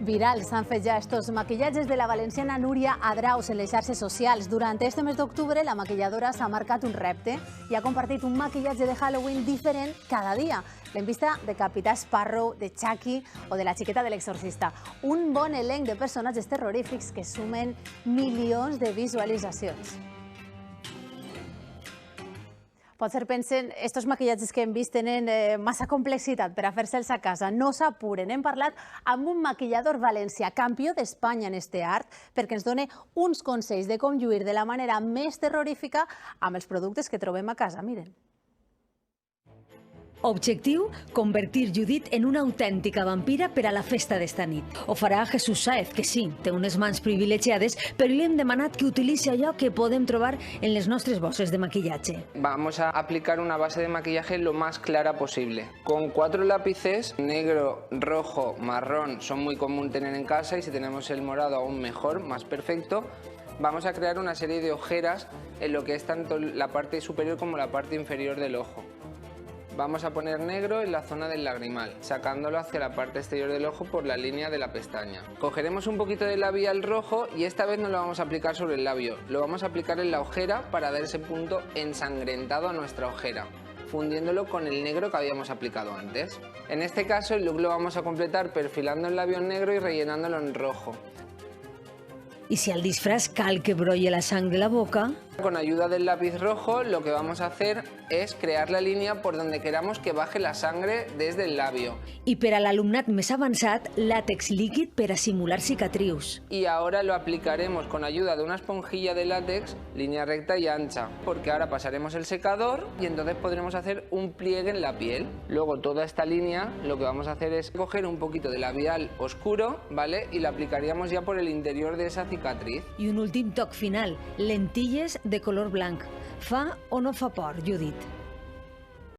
Virals s'han fet ja estos maquillatges de la valenciana Núria Adraus en les xarxes socials. Durant este mes d'octubre, la maquilladora s'ha marcat un repte i ha compartit un maquillatge de Halloween diferent cada dia. L'hem vista de Capità Sparrow, de Chucky o de la xiqueta de l'exorcista. Un bon elenc de personatges terrorífics que sumen milions de visualitzacions. Potser pensen, estos maquillatges que hem vist tenen massa complexitat per a fer-se'ls a casa. No s'apuren. Hem parlat amb un maquillador valencià, campió d'Espanya en este art, perquè ens dona uns consells de com lluir de la manera més terrorífica amb els productes que trobem a casa. Miren. Objectiu, convertir Judit en una autèntica vampira per a la festa d'esta nit. Ho farà Jesús Sáez, que sí, té unes mans privilegiades, però li hem demanat que utilitzi allò que podem trobar en les nostres bosses de maquillatge. Vamos a aplicar una base de maquillaje lo más clara posible. Con 4 lápices, negro, rojo, marrón, son muy común tener en casa y si tenemos el morado aún mejor, más perfecto. Vamos a crear una serie de ojeras en lo que es tanto la parte superior como la parte inferior del ojo. Vamos a poner negro en la zona del lagrimal, sacándolo hacia la parte exterior del ojo por la línea de la pestaña. Cogeremos un poquito de labial rojo y esta vez no lo vamos a aplicar sobre el labio, lo vamos a aplicar en la ojera para dar ese punto ensangrentado a nuestra ojera, fundiéndolo con el negro que habíamos aplicado antes. En este caso el look lo vamos a completar perfilando el labio en negro y rellenándolo en rojo. I si al disfraz cal que brolle la sang de la boca... Con ayuda del lápiz rojo lo que vamos a hacer es crear la línea por donde queramos que baje la sangre desde el labio. I per a l'alumnat més avançat, làtex líquid per a simular cicatrius. Y ahora lo aplicaremos con ayuda de una esponjilla de látex, línea recta y ancha, porque ahora pasaremos el secador y entonces podremos hacer un pliegue en la piel. Luego toda esta línea lo que vamos a hacer es coger un poquito de labial oscuro, ¿vale? Y la aplicaríamos ya por el interior de esa cicatriz. I un últim toc final, lentilles de color blanc. Fa o no fa por, Judit?